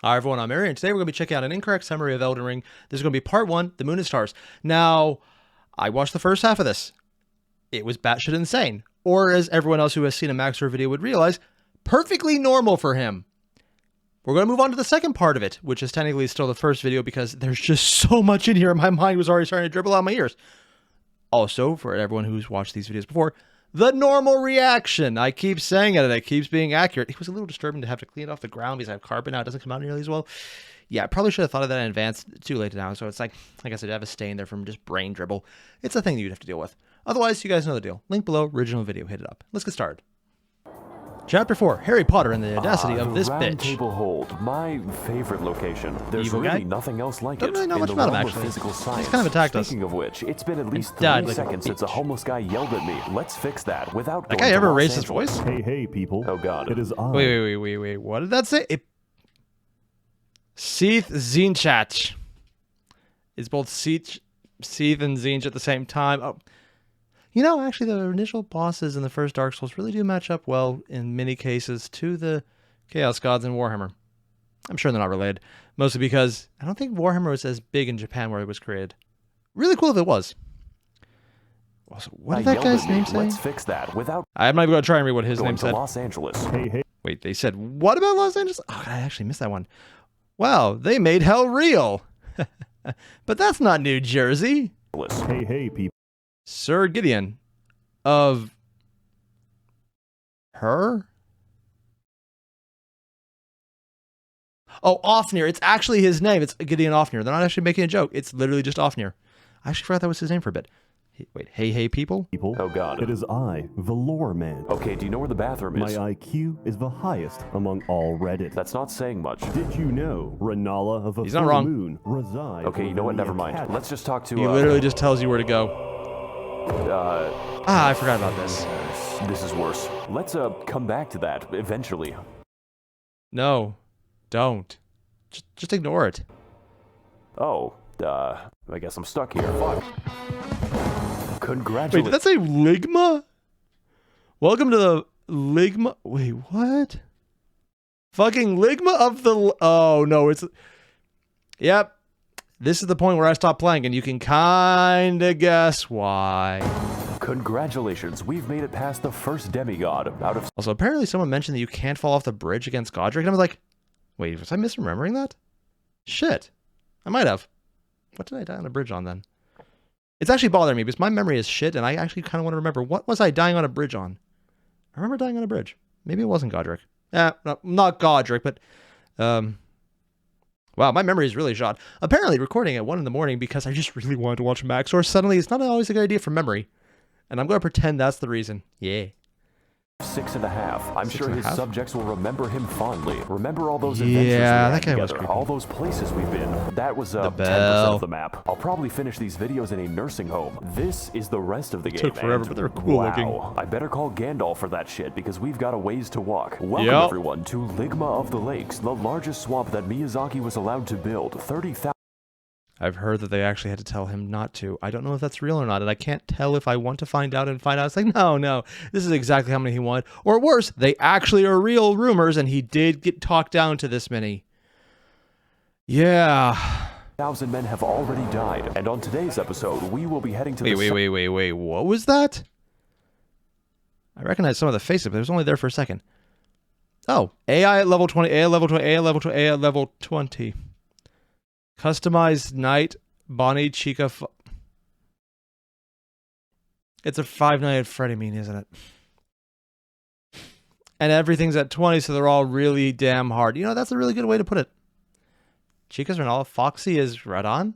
Hi everyone, I'm Airier, and today we're going to be checking out an incorrect summary of Elden Ring. This is going to be part 1, The Moon and Stars. Now, I watched the first half of this. It was batshit insane. Or as everyone else who has seen a maxor video would realize, perfectly normal for him. We're going to move on to the second part of it, which is technically still the first video because there's just so much in here. My mind was already starting to dribble out my ears. Also, for everyone who's watched these videos before, the normal reaction. I keep saying it and it keeps being accurate. It was a little disturbing to have to clean it off the ground because I have carpet now. It doesn't come out nearly as well. Yeah, I probably should have thought of that in advance. Too late now. So it's like I said, I have a stain there from just brain dribble. It's a thing that you'd have to deal with. Otherwise, you guys know the deal. Link below, original video. Hit it up. Let's get started. Chapter 4, Harry Potter and the Audacity of This Round Bitch. Table Hold, my favorite location. There's Evil really guy? nothing else like Don't it. really know in much the about him, realm of actually. physical science. He's kind of attacked us. Speaking of which, it's been at least 3 died like a seconds since a bitch. homeless guy yelled at me. Let's fix that without That going guy to ever Los raised his Angeles. voice? Hey, people. Oh, God. It is I. Wait. What did that say? Seeth Zinchach. It's both Seeth and Zinch at the same time. Oh. You know, actually, the initial bosses in the first Dark Souls really do match up well in many cases to the Chaos Gods in Warhammer. I'm sure they're not related, mostly because I don't think Warhammer was as big in Japan where it was created. Really cool if it was. Also, what did that Yelled guy's at me. name say? Let's fix that without I'm not even going to try and read what his going name to said. Los Angeles. Hey. Wait, they said, what about Los Angeles? Oh, I actually missed that one. Wow, they made hell real. But that's not New Jersey. Hey, people. Sir Gideon of her? Oh, Ofnir. It's actually his name. It's Gideon Ofnir. They're not actually making a joke. It's literally just Ofnir. I actually forgot that was his name for a bit. Wait, hey, people? Oh, God. It is I, the lore man. Okay, do you know where the bathroom My is? IQ is the highest among all Reddit. That's not saying much. Did you know Renala of the He's not full wrong. moon resides Okay, you know what? within Never the mind. academy? Let's just talk to, He literally just tells you where to go. I forgot about this. This is worse. Let's, come back to that eventually. No, don't. Just ignore it. Oh, I guess I'm stuck here. Fuck. Wait, Congratulations. did that say Ligma? Welcome to the Ligma. Wait, what? Fucking Ligma of the. Oh, no, it's. Yep. This is the point where I stop playing, and you can kind of guess why. Congratulations, we've made it past the first demigod out of... Also, apparently someone mentioned that you can't fall off the bridge against Godric, and I was like, wait, was I misremembering that? Shit. I might have. What did I die on a bridge on, then? It's actually bothering me, because my memory is shit, and I actually kind of want to remember, what was I dying on a bridge on? I remember dying on a bridge. Maybe it wasn't Godric. No, not Godric, but... Wow, my memory is really shot. Apparently, recording at 1 in the morning because I just really wanted to watch maxor, suddenly it's not always a good idea for memory. And I'm going to pretend that's the reason. Yeah. 6.5. I'm sure his 6.5? subjects will remember him fondly. Remember all those adventures we Yeah, had that guy was together, creepy. all those places we've been. That was 10% bell. of the map. I'll probably finish these videos in a nursing home. This is the rest of the game. Took forever, and but they were cool wow, looking. I better call Gandalf for that shit because we've got a ways to walk. Welcome Yep. everyone to Ligma of the Lakes, the largest swamp that Miyazaki was allowed to build. 30,000. I've heard that they actually had to tell him not to. I don't know if that's real or not, and I can't tell if I want to find out and find out. It's like, no, this is exactly how many he wanted. Or worse, they actually are real rumors, and he did get talked down to this many. Yeah. 1,000 men have already died, and on today's episode, we will be heading to the Wait, what was that? I recognize some of the faces, but it was only there for a second. Oh, AI at level 20, AI at level 20, AI at level 20, AI at level 20. Customized Knight, Bonnie, Chica. It's a 5 Nights at Freddy meme, isn't it? And everything's at 20, so they're all really damn hard. You know, that's a really good way to put it. Chica's Renala, Foxy is Radahn.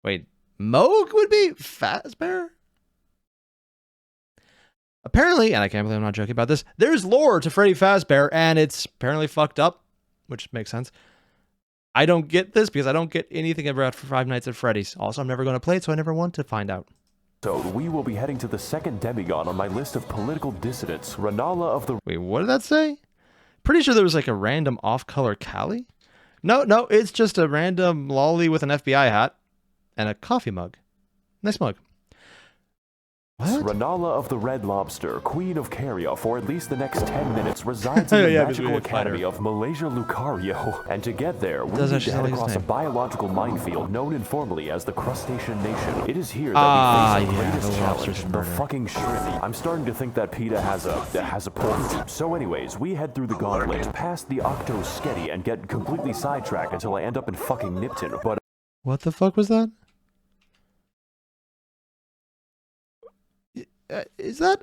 Wait, Moog would be Fazbear? Apparently, and I can't believe I'm not joking about this, there's lore to Freddy Fazbear, and it's apparently fucked up, which makes sense. I don't get this because I don't get anything about Five Nights at Freddy's. Also, I'm never going to play it, so I never want to find out. So we will be heading to the second demigod on my list of political dissidents, Renala of the... Wait, what did that say? Pretty sure there was like a random off-color Callie. No, it's just a random lolly with an FBI hat and a coffee mug. Nice mug. What? Ranala of the Red Lobster, Queen of Caria, for at least the next 10 minutes, resides in the Yeah, magical academy of Malaysia Lucario. And to get there, we need to head across a biological minefield known informally as the Crustacean Nation. It is here that we face our greatest challenge, the fucking shrimp. I'm starting to think that PETA has a point. So anyways, we head through the gauntlet, past the Octo Sketty, and get completely sidetracked until I end up in fucking Nipton. But What the fuck was that? Is that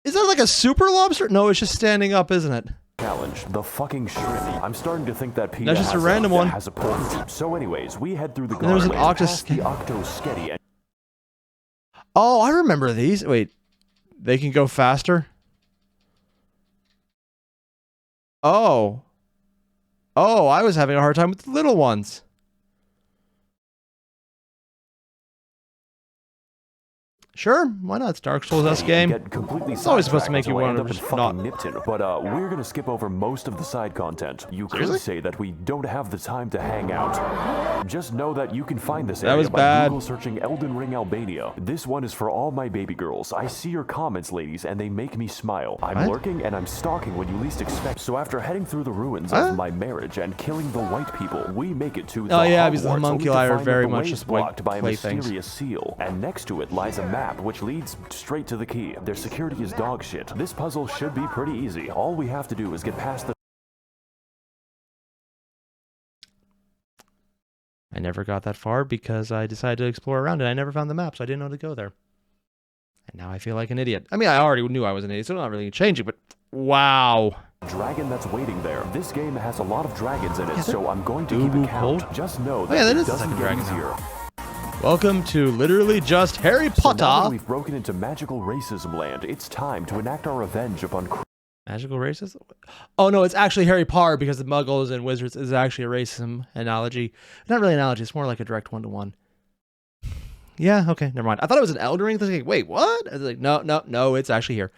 like a super lobster? No, it's just standing up, isn't it? Challenge, the fucking shrimp. I'm starting to think that PETA That's just a random one. Has a point. So anyways, we head through the And there's an past the Octo Sketty. Oh, I remember these. Wait, they can go faster? Oh. Oh, I was having a hard time with the little ones. Sure, why not? It's Dark Souls-esque game. It's always supposed to make you want to not... Nipton, but we're gonna skip over most of the side content. You could say that we don't have the time to hang out. Just know that you can find this area by Google searching Elden Ring Albania. This one is for all my baby girls. I see your comments, ladies, and they make me smile. I'm lurking and I'm stalking when you least expect. So after heading through the ruins of my marriage and killing the white people, we make it to the because the homunculi are very much just blocked by a playthings. mysterious seal, and next to it lies a map which leads straight to the key. Their security is dog shit. This puzzle should be pretty easy. All we have to do is get past the... I never got that far because I decided to explore around it. I never found the map, so I didn't know to go there. And now I feel like an idiot. I mean, I already knew I was an idiot, so I'm not really changing, but wow. Dragon that's waiting there. This game has a lot of dragons in it, so I'm going to keep it count. Just know that it doesn't get easier. Welcome to literally just Harry Potter. So now that we've broken into magical racism land, it's time to enact our revenge upon... Magical racism? Oh no, it's actually Harry Potter because the Muggles and Wizards is actually a racism analogy. Not really an analogy, it's more like a direct one-to-one. Yeah, okay, never mind. I thought it was an Elden Ring thing. Wait, what? I was like, no, it's actually here.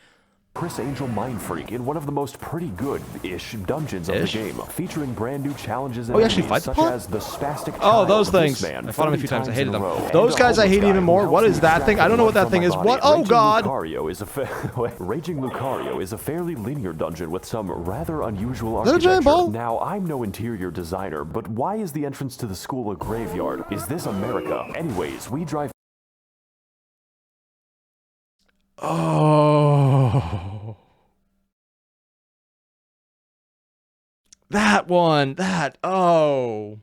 Chris Angel Mind Freak in one of the most pretty good-ish dungeons of the game, featuring brand new challenges and enemies such as the spastic child, those things. I fought them a few times. I hated them. Those guys I hate even more. What is that thing? I don't know what that thing is. What? Oh god! Raging Lucario is a fairly linear dungeon with some rather unusual architecture. Now, I'm no interior designer, but why is the entrance to the school a graveyard? Is this America? Anyways, we drive... Oh. That one. Oh.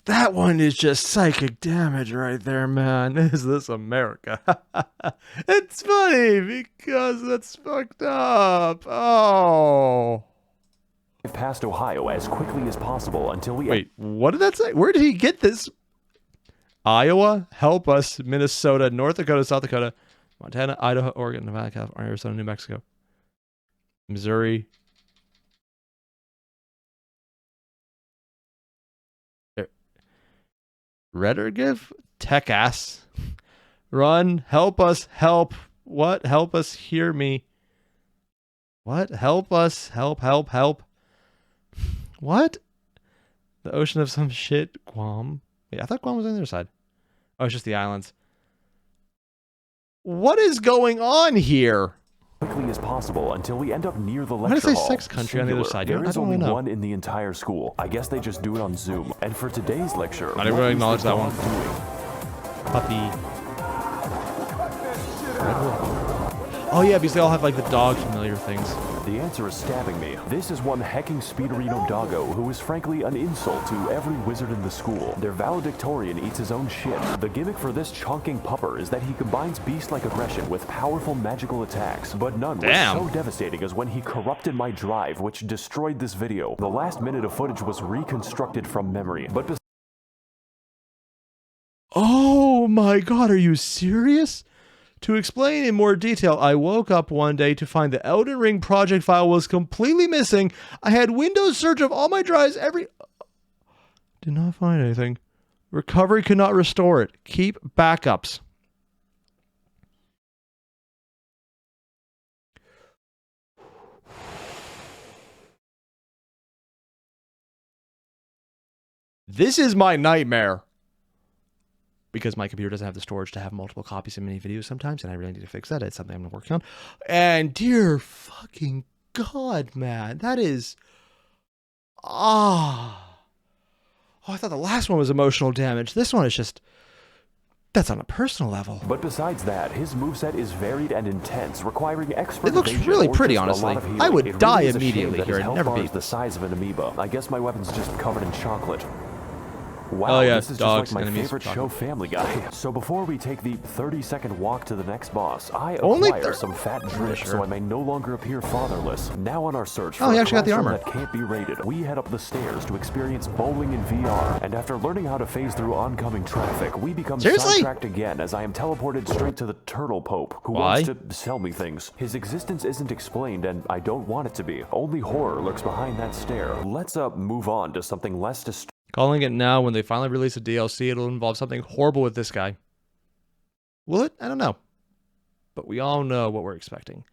That one is just psychic damage right there, man. Is this America? It's funny because that's fucked up. Oh. Past Ohio as quickly as possible until we... Wait, what did that say? Where did he get this? Iowa, help us, Minnesota, North Dakota, South Dakota, Montana, Idaho, Oregon, Nevada, California, Arizona, New Mexico, Missouri. Reddergive, Tech ass. Run, help us, help. What? Help us, hear me. What? Help us, help. What? The ocean of some shit, Guam. Wait, I thought Guam was on the other side. Oh, it's just the islands. What is going on here? Quickly as possible until we end up near the lecture hall. Why does it say sex country on the other side? There is only one in the entire school. I guess they just do it on Zoom. And for today's lecture, not even acknowledge that one. Puppy. Oh yeah, because they all have like the dog familiar things. The answer is stabbing me. This is one hecking speederino doggo who is frankly an insult to every wizard in the school. Their valedictorian eats his own shit. The gimmick for this chonking pupper is that he combines beast-like aggression with powerful magical attacks, but none was so devastating as when he corrupted my drive, which destroyed this video. The last minute of footage was reconstructed from memory, but... Oh my god, are you serious? To explain in more detail, I woke up one day to find the Elden Ring project file was completely missing. I had Windows search of all my drives Did not find anything. Recovery could not restore it. Keep backups. This is my nightmare. because my computer doesn't have the storage to have multiple copies of many videos sometimes, and I really need to fix that. It's something I'm working on. And dear fucking God, man, that is... Oh, I thought the last one was emotional damage. This one is just... That's on a personal level. But besides that, his moveset is varied and intense, requiring expert. It looks really pretty, honestly. I would die immediately here. I'd never be the size of an amoeba. I guess my weapon's just covered in chocolate. Wow, oh, yeah, this is dogs, just like my enemies, favorite chocolate. show, Family Guy. So before we take the 30-second walk to the next boss, I Only acquire some fat drip so I may no longer appear fatherless. Now on our search for he a actually got the classroom armor. that can't be rated, we head up the stairs to experience bowling in VR. And after learning how to phase through oncoming traffic, we become sidetracked again as I am teleported straight to the Turtle Pope, who wants to sell me things. His existence isn't explained, and I don't want it to be. Only horror lurks behind that stare. Let's move on to something less disturbing. Calling it now. When they finally release a DLC, it'll involve something horrible with this guy. Will it? I don't know. But we all know what we're expecting.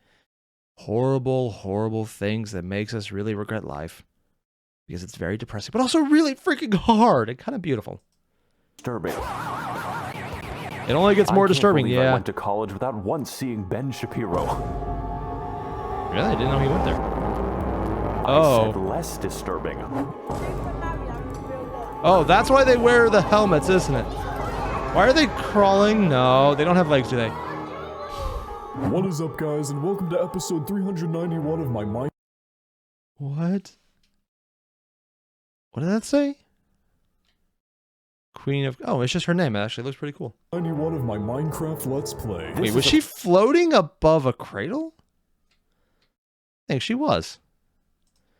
Horrible, horrible things that makes us really regret life. Because it's very depressing, but also really freaking hard and kind of beautiful. Disturbing. It only gets more disturbing, yeah. I went to college without once seeing Ben Shapiro. Really? I didn't know he went there. I said less disturbing. Oh, that's why they wear the helmets, isn't it? Why are they crawling? No, they don't have legs, do they? What is up, guys, and welcome to episode 391 of my mind. What? What did that say? Queen of... Oh, it's just her name. It actually looks pretty cool. 91 of my Minecraft Let's Play. Wait, was she floating above a cradle? I think she was.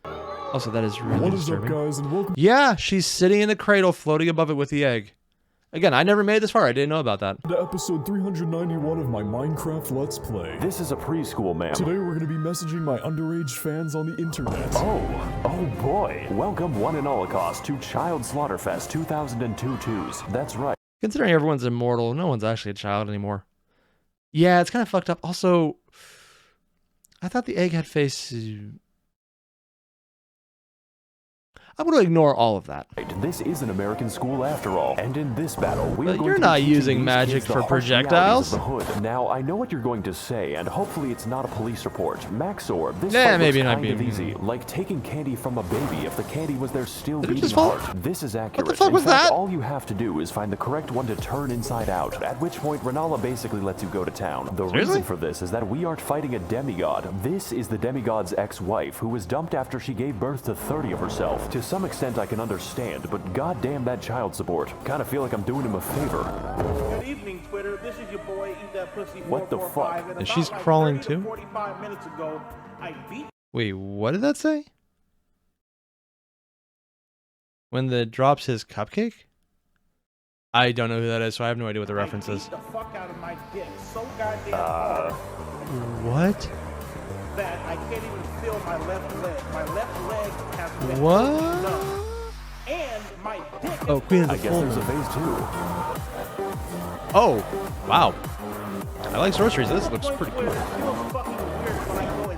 Also, that is really disturbing. What is up, guys, and welcome... Yeah, she's sitting in a cradle floating above it with the egg. Again, I never made it this far. I didn't know about that. To episode 391 of my Minecraft Let's Play. This is a preschool, ma'am. Today we're going to be messaging my underage fans on the internet. Oh boy. Welcome one and all cost to Child Slaughterfest 2002-2s. That's right. Considering everyone's immortal, no one's actually a child anymore. Yeah, it's kind of fucked up. Also, I thought the egg had face... I'm going to ignore all of that. This is an American school after all, and in this battle, we're you're not using magic for projectiles. Now, I know what you're going to say, and hopefully it's not a police report. Maxor, this maybe fight looks kind of easy, like taking candy from a baby if the candy was there still beating heart. This is accurate. What the fuck was that? All you have to do is find the correct one to turn inside out, at which point Renala basically lets you go to town. The reason for this is that we aren't fighting a demigod. This is the demigod's ex-wife, who was dumped after she gave birth to 30 of herself. To some extent I can understand, but goddamn that child support. Kinda feel like I'm doing him a favor. Good evening, Twitter. This is your boy, Eat That Pussy. What the fuck? And she's crawling too? 45 minutes ago, I beat... Wait, what did that say? When the drops his cupcake? I don't know who that is, so I have no idea what the reference is. The fuck out of my dick so goddamn hard What? that I can't even feel my left leg. My left leg has been What? numb. And my dick Oh, Queen of the I guess Full there's a Moon. phase 2. Oh, wow. I like sorceries. This looks pretty cool.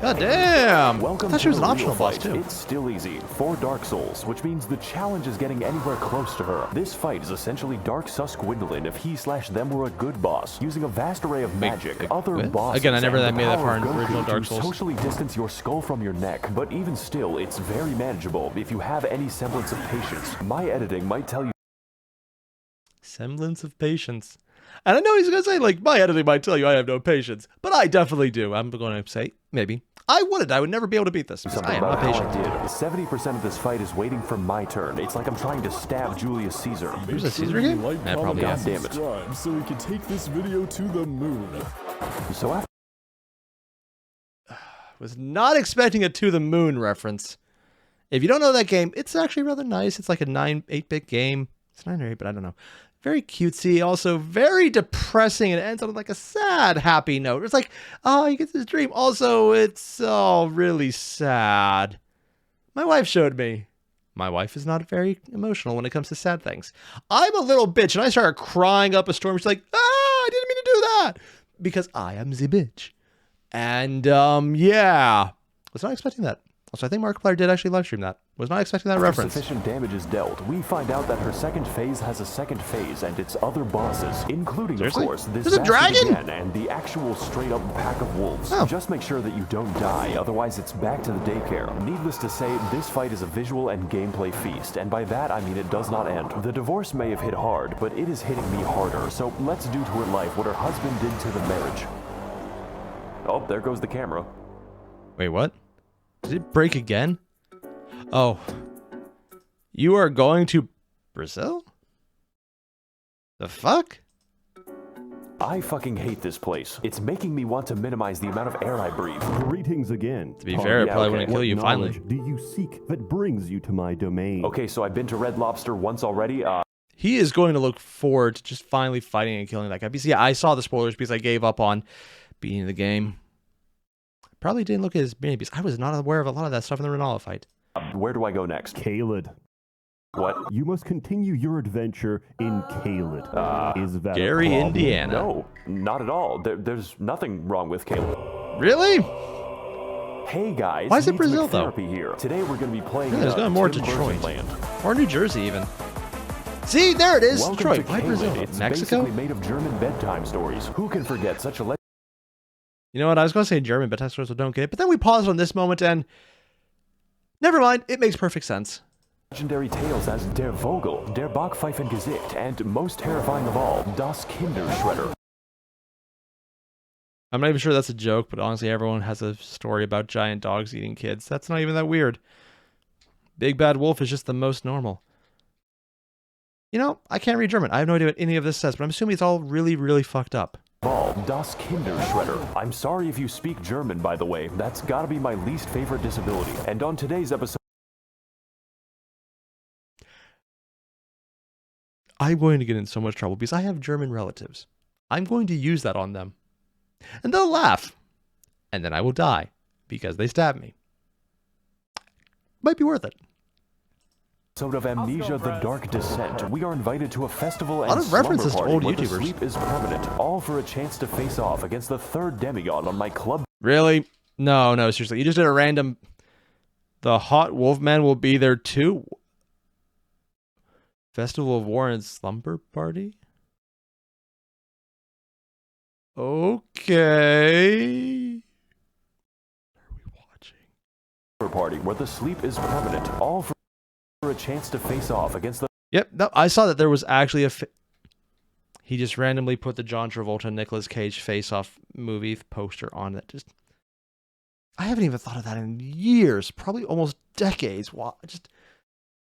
God damn! Welcome I thought she was to an the optional real boss fight. too. It's still easy. For Dark Souls, which means the challenge is getting anywhere close to her. This fight is essentially Dark Sus Gwendolyn if he/them were a good boss, using a vast array of magic, other bosses, Again, I never and the made that power far in of Goku original Dark to Souls. socially distance your skull from your neck, but even still, it's very manageable if you have any semblance of patience. My editing might tell you Semblance of patience. And I know he's going to say, like, my editing might tell you I have no patience, but I definitely do. I'm going to say, maybe. I would never be able to beat this. something I am about not how patient. I did. 70% of this fight is waiting for my turn. It's like I'm trying to stab Julius Caesar. There's a Caesar You game? like, Yeah, comment, probably and is. God damn it. subscribe so we can take this video to the moon. So after Was not expecting a To the Moon reference. If you don't know that game, it's actually rather nice. It's like a 8-bit game. It's 9 or 8, but I don't know. Very cutesy, also very depressing, and it ends on like a sad, happy note. It's like, oh, he gets his dream. Also, it's all really sad. My wife showed me. My wife is not very emotional when it comes to sad things. I'm a little bitch, and I started crying up a storm. She's like, I didn't mean to do that. Because I am the bitch. And, yeah. Was not expecting that. Also, I think Markiplier did actually live stream that. Was not expecting that reference. Sufficient damage is dealt, we find out that her second phase has a second phase and its other bosses, including, Seriously? of course, this There's a dragon? again and the actual straight-up pack of wolves. Oh. Just make sure that you don't die, otherwise it's back to the daycare. Needless to say, this fight is a visual and gameplay feast, and by that I mean it does not end. The divorce may have hit hard, but it is hitting me harder, so let's do to her life what her husband did to the marriage. Oh, there goes the camera. Wait, what? Did it break again? Oh. You are going to Brazil? The fuck? I fucking hate this place. It's making me want to minimize the amount of air I breathe. Greetings again. To be fair, it probably wouldn't kill you finally. What knowledge do you seek that brings you to my domain? Okay, so I've been to Red Lobster once already. He is going to look forward to just finally fighting and killing that guy. Because, yeah, I saw the spoilers because I gave up on beating the game. Probably didn't look at his babies. I was not aware of a lot of that stuff in the Renala fight. Where do I go next? Caelid. What? You must continue your adventure in Caelid. Is that Gary, a problem? Indiana. No, not at all. There's nothing wrong with Caleb. Really? Hey guys, Why is it Needs Brazil, though? McTherapy here. Today we're going to be playing Yeah, there's more Tim Detroit. Burton Land. Or New Jersey, even. See, there it is. Welcome Detroit. to Why Caelid. Brazil? It's Mexico? basically made of German bedtime stories. Who can forget such a You know what? I was going to say German, but that's also don't get it. But then we paused on this moment and... Never mind. It makes perfect sense. legendary tales as Der Vogel, Der Backpfeifengesicht, and most terrifying of all, Das Kinderschredder. I'm not even sure that's a joke, but honestly, everyone has a story about giant dogs eating kids. That's not even that weird. Big Bad Wolf is just the most normal. You know, I can't read German. I have no idea what any of this says, but I'm assuming it's all really, really fucked up. Das Kinderschredder. I'm sorry if you speak German, by the way. That's gotta be my least favorite disability. And on today's episode... I'm going to get in so much trouble because I have German relatives. I'm going to use that on them. And they'll laugh. And then I will die because they stabbed me. Might be worth it. Episode of Amnesia: The Dark Descent. We are invited to a festival and a lot of references to slumber old party where YouTubers. the sleep is permanent, all for a chance to face off against the third demigod on my club. Really? No, seriously. You just did a random... The Hot Wolfman will be there too? Festival of War and Slumber Party? Okay. What are we watching? Party where the sleep is permanent, all for a chance to face off against the... Yep, no, I saw that there was actually a... He just randomly put the John Travolta Nicolas Cage face-off movie poster on it. Just... I haven't even thought of that in years. Probably almost decades. Wow, just...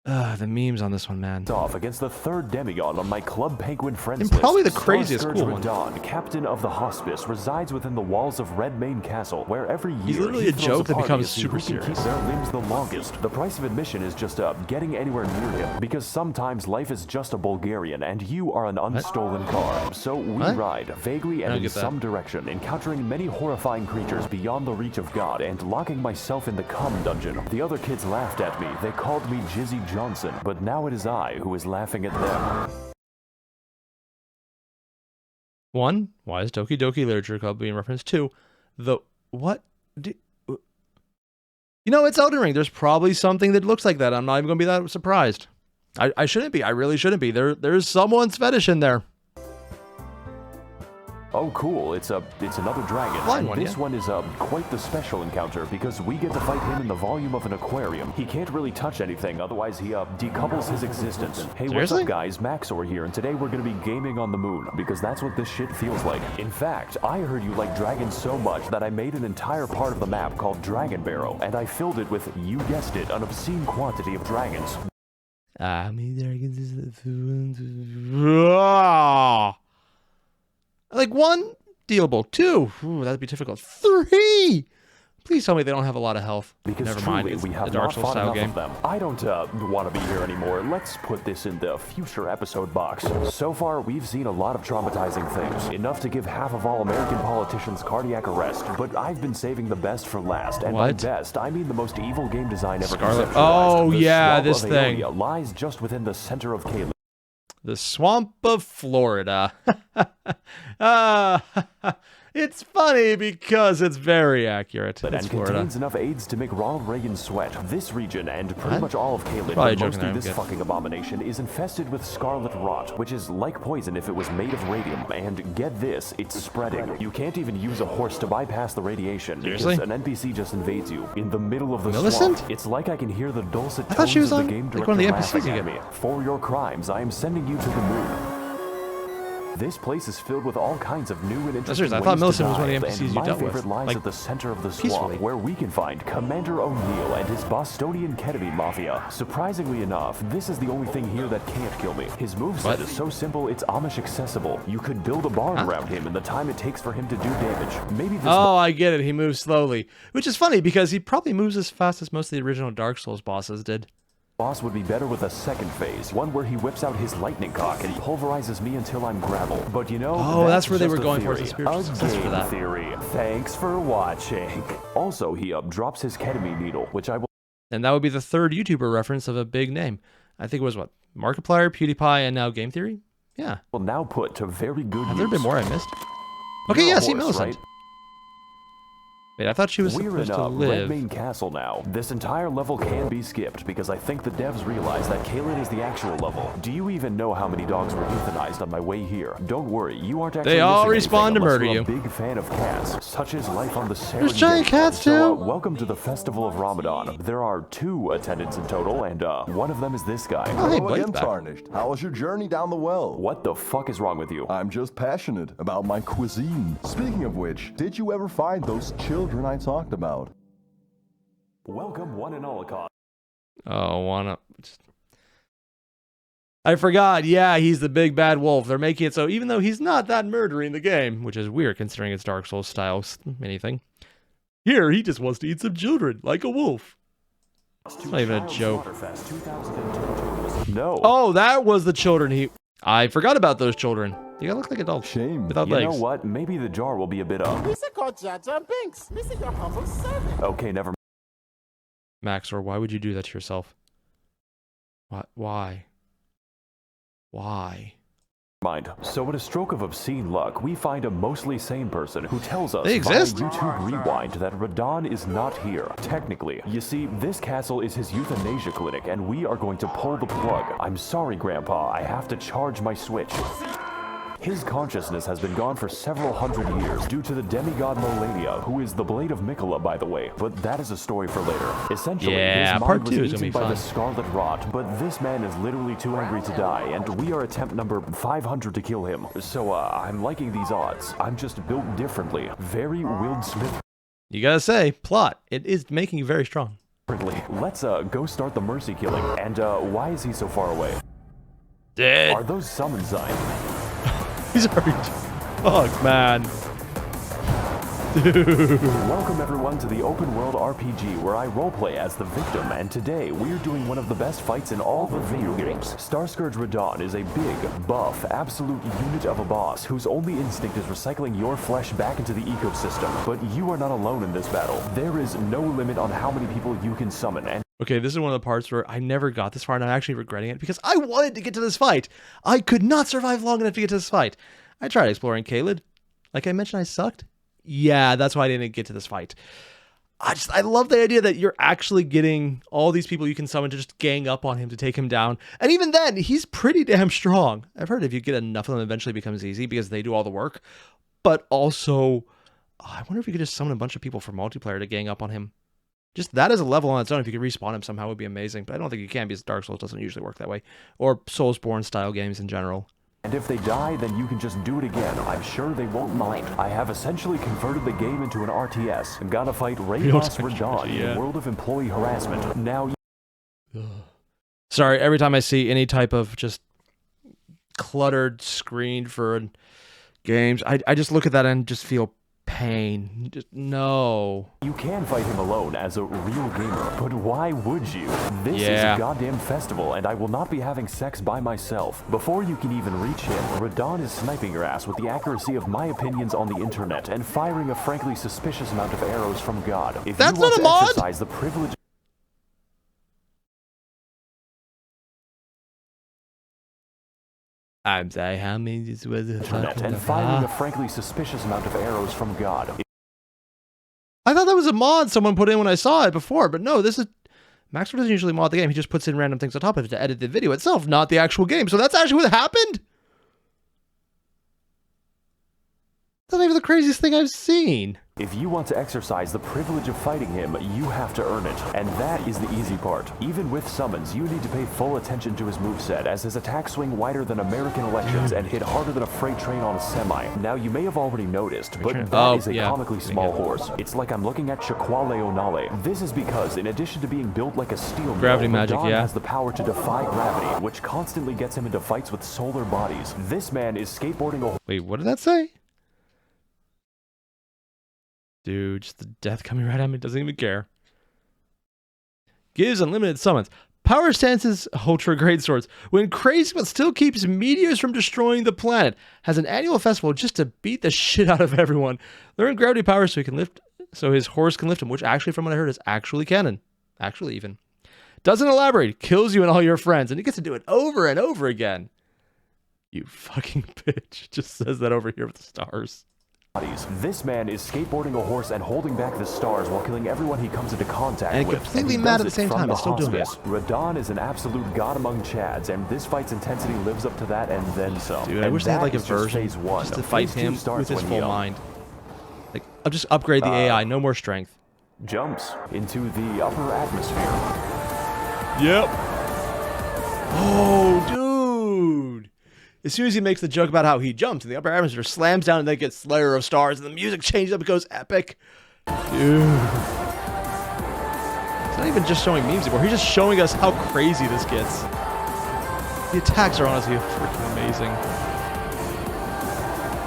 the memes on this one, man. Off against the third demigod on my Club Penguin friends And list. probably the craziest Star-Scourge cool one. Radahn, captain of the hospice, resides within the walls of Redmayne Castle, where every year He's literally he a throws joke that party becomes to see super who can serious. keep their limbs the longest. The price of admission is just getting anywhere near him, because sometimes life is just a Bulgarian, and you are an unstolen car. So we What? ride vaguely I and don't in get that. some direction, encountering many horrifying creatures beyond the reach of God, and locking myself in the cum dungeon. The other kids laughed at me. They called me Jizzy Johnson, but now it is I who is laughing at them. 1. Why is Doki Doki Literature Club being referenced? 2. The... What? You know, it's Elden Ring. There's probably something that looks like that. I'm not even going to be that surprised. I shouldn't be. I really shouldn't be. There's someone's fetish in there. Oh, cool. It's another dragon. Blind And one, this yeah. one is quite the special encounter because we get to fight him in the volume of an aquarium. He can't really touch anything, otherwise he decouples his existence. Hey, Seriously? what's up, guys? Maxor here, and today we're going to be gaming on the moon because that's what this shit feels like. In fact, I heard you like dragons so much that I made an entire part of the map called Dragon Barrow, and I filled it with, you guessed it, an obscene quantity of dragons. How many dragons is the... Like 1, dealable. 2, ooh, that'd be difficult. 3, please tell me they don't have a lot of health. Because Never truly, mind, it's we have a Dark not Souls fought style enough game. of them. I don't want to be here anymore. Let's put this in the future episode box. So far, we've seen a lot of traumatizing things. Enough to give half of all American politicians cardiac arrest. But I've been saving the best for last. And by What? best, I mean the most evil game design ever Scarlet- conceptualized. Oh, The yeah, swamp this of thing. Airier lies just within the center of Caelid. The Swamp of Florida. It's funny because it's very accurate. And It's Florida. contains enough aids to make Ronald Reagan sweat. This region and pretty What? much all of Caelid, Probably but joking mostly there, this I'm good. fucking abomination, is infested with scarlet rot, which is like poison if it was made of radium. And get this, it's spreading. You can't even use a horse to bypass the radiation Seriously? because an NPC just invades you in the middle of the Millicent? swamp. It's like I can hear the dulcet I thought tones she was of on, the game like, one of the director NPCs you laughing get. at me. For your crimes, I am sending you to the moon. This place is filled with all kinds of new and interesting I thought ways to Millicent was one of the dive, NPCs and you my dealt with, favorite lies like, at the center of the peacefully. swamp, where we can find Commander O'Neill and his Bostonian ketamine mafia. Surprisingly enough, this is the only thing here that can't kill me. His moveset What? is so simple, it's Amish accessible. You could build a barn around him in the time it takes for him to do damage. Maybe this Oh, I get it. He moves slowly, which is funny because he probably moves as fast as most of the original Dark Souls bosses did. boss would be better with a second phase, one where he whips out his lightning cock and pulverizes me until I'm gravel. But you know, Oh, that's where they just were a going for, theory. the spiritual A successor for game that. theory. Thanks for watching. Also, he drops his ketamine needle, which I will And that would be the third YouTuber reference of a big name. I think it was what? Markiplier, PewDiePie, and now Game Theory? Yeah. now put to very good Have use. there been more I missed? Okay, You're a yeah, see horse, Millicent. right? Wait, I thought she was We're supposed in to a live. Redmane Castle now. This entire level can be skipped because I think the devs realize that Caelid is the actual level. Do you even know how many dogs were euthanized on my way here? Don't worry, you aren't actually They all missing respawn anything to unless murder you're you. a big fan of cats, such as life on the Serengeti. giant cats, So, too? welcome to the Festival of Ramadan. There are 2 attendants in total, and one of them is this guy. Oh, hey, Hello Blade's again, back. Tarnished. How was your journey down the well? What the fuck is wrong with you? I'm just passionate about my cuisine. Speaking of which, did you ever find those children I talked about? Welcome one and all, Cause. Oh, wanna... I forgot. Yeah, he's the big bad wolf. They're making it so even though he's not that murdery in the game, which is weird considering it's Dark Souls style anything. Here, he just wants to eat some children, like a wolf. It's not even a joke. No. Oh, that was the children he... I forgot about those children. They gotta look like adults. Shame. Without You legs. know what? Maybe the jar will be a bit Lisa called Jaja Binks. Lisa, your humble servant. Okay, never Maxor, why would you do that to yourself? What? Why? Why? mind. So with a stroke of obscene luck, we find a mostly sane person who tells us They via exist? YouTube Rewind that Radahn is not here. Technically. You see, this castle is his euthanasia clinic, and we are going to pull the plug. I'm sorry, Grandpa. I have to charge my Switch. His consciousness has been gone for several hundred years due to the demigod Molania, who is the Blade of Mikola, by the way, but that is a story for later. Essentially, Yeah, his part mind two was is gonna eaten be by fun. the Scarlet Rot, but this man is literally too angry to die, and we are attempt number 500 to kill him. So, I'm liking these odds. I'm just built differently. Very Will Smith. You gotta say, plot. It is making you very strong. Let's go start the mercy killing. And why is he so far away? Dead. Are those summon signs? He's already... Fuck, man. Dude. Welcome everyone to the open world RPG where I roleplay as the victim, and today we're doing one of the best fights in all the video games. Starscourge Radahn is a big, buff, absolute unit of a boss whose only instinct is recycling your flesh back into the ecosystem. But you are not alone in this battle. There is no limit on how many people you can summon, and Okay, this is one of the parts where I never got this far, and I'm actually regretting it because I wanted to get to this fight. I could not survive long enough to get to this fight. I tried exploring Caelid. Like I mentioned, I sucked. Yeah, that's why I didn't get to this fight. I love the idea that you're actually getting all these people you can summon to just gang up on him to take him down. And even then, he's pretty damn strong. I've heard if you get enough of them, eventually it becomes easy because they do all the work. But also, I wonder if you could just summon a bunch of people for multiplayer to gang up on him. Just that as a level on its own, if you could respawn him somehow, would be amazing. But I don't think you can because Dark Souls doesn't usually work that way. Or Soulsborne style games in general. if they die, then you can just do it again. I'm sure they won't mind. I have essentially converted the game into an RTS. Gotta fight Rayboss Radahn in the world of employee harassment. Now, Sorry, every time I see any type of just cluttered screen for games, I just look at that and just feel pain. Just no. you can fight him alone as a real gamer, but why would you? This is Yeah. a goddamn festival, and I will not be having sex by myself. Before you can even reach him, Radahn is sniping your ass with the accuracy of my opinions on the internet and firing a frankly suspicious amount of arrows from God. If That's you want not a to mod? exercise the privilege I'm sorry, how many was it? And firing a frankly suspicious amount of arrows from God. I thought that was a mod someone put in when I saw it before, but no, this is... Maxor doesn't usually mod the game. He just puts in random things on top of it to edit the video itself, not the actual game. So that's actually what happened? That's not even the craziest thing I've seen. If you want to exercise the privilege of fighting him, you have to earn it. And that is the easy part. Even with summons, you need to pay full attention to his moveset, as his attacks swing wider than American elections and hit harder than a freight train on a semi. Now, you may have already noticed, but that is a comically small horse. It's like I'm looking at Shaquale Onale. This is because, in addition to being built like a steel gravity magic, Radahn has the power to defy gravity, which constantly gets him into fights with solar bodies. This man is skateboarding a... Wait, what did that say? Dude, just the death coming right at me, doesn't even care. Gives unlimited summons. Power stances, ultra great swords. When crazy but still keeps meteors from destroying the planet. Has an annual festival just to beat the shit out of everyone. Learn gravity power so he can lift, so his horse can lift him, which actually from what I heard is actually canon. Actually even. Doesn't elaborate, kills you and all your friends, and he gets to do it over and over again. You fucking bitch. Just says that over here with the stars. This man is skateboarding a horse and holding back the stars while killing everyone he comes into contact with. And completely mad at the same time, it's still doing it. Radahn is an absolute god among Chads, and this fight's intensity lives up to that and then some. Dude, I wish they had like a version just to fight him with his full mind. Like, I'll just upgrade the AI, no more strength. Jumps into the upper atmosphere. Yep. Oh, dude. As soon as he makes the joke about how he jumps in the upper atmosphere, slams down and then gets Slayer of Stars, and the music changes up, it goes epic. Dude. It's not even just showing memes anymore. He's just showing us how crazy this gets. The attacks are honestly freaking amazing.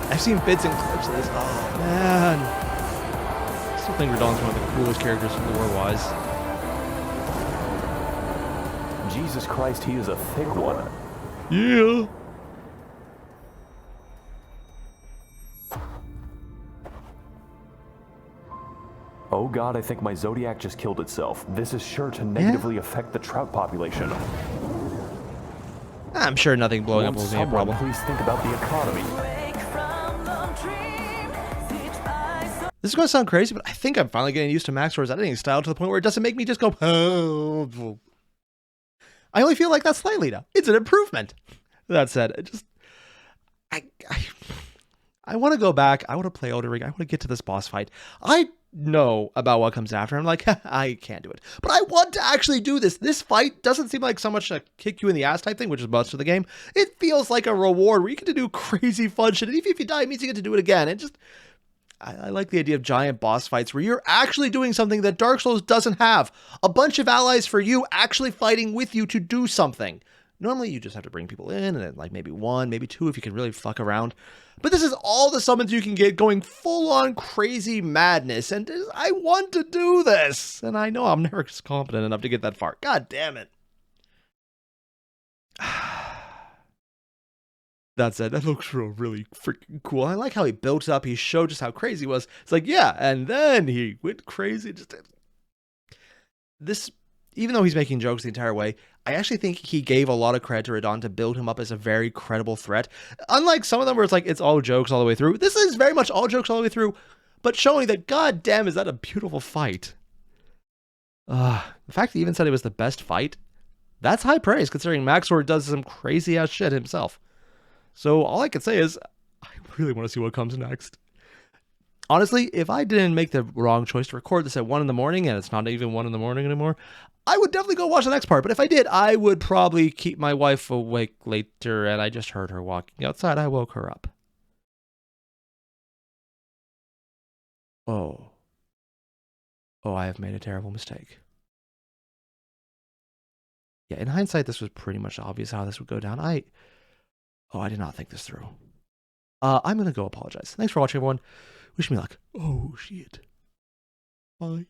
I've seen bits and clips of this. Oh, man. I still think Radahn's one of the coolest characters lore-wise. Jesus Christ, he is a thick one. Yeah. Oh god, I think my Zodiac just killed itself. This is sure to negatively affect the trout population. I'm sure nothing blowing up will be a problem. Please think about the economy. This is going to sound crazy, but I think I'm finally getting used to Maxor's editing style to the point where it doesn't make me just go, oh. I only feel like that slightly now. It's an improvement. That said, it just... I want to go back. I want to play Elden Ring. I want to get to this boss fight. I know about what comes after. I'm like, I can't do it. But I want to actually do this. This fight doesn't seem like so much a kick you in the ass type thing, which is most of the game. It feels like a reward where you get to do crazy fun shit. And even if you die, it means you get to do it again. It just... I like the idea of giant boss fights where you're actually doing something that Dark Souls doesn't have. A bunch of allies for you actually fighting with you to do something. Normally, you just have to bring people in, and then like maybe one, maybe two if you can really fuck around. But this is all the summons you can get going full-on crazy madness, and I want to do this. And I know I'm never competent enough to get that far. God damn it. That said, that looks really freaking cool. I like how he built it up. He showed just how crazy he was. It's like, yeah, and then he went crazy. Just this, even though he's making jokes the entire way, I actually think he gave a lot of credit to Radahn to build him up as a very credible threat. Unlike some of them where it's like, it's all jokes all the way through. This is very much all jokes all the way through, but showing that, god damn, is that a beautiful fight. The fact that he even said it was the best fight, that's high praise considering Maxor does some crazy ass shit himself. So all I can say is, I really want to see what comes next. Honestly, if I didn't make the wrong choice to record this at 1 in the morning, and it's not even 1 in the morning anymore, I would definitely go watch the next part. But if I did, I would probably keep my wife awake later, and I just heard her walking outside. I woke her up. Oh, I have made a terrible mistake. Yeah, in hindsight, this was pretty much obvious how this would go down. I did not think this through. I'm going to go apologize. Thanks for watching, everyone. Wish me luck. Oh, shit. Bye.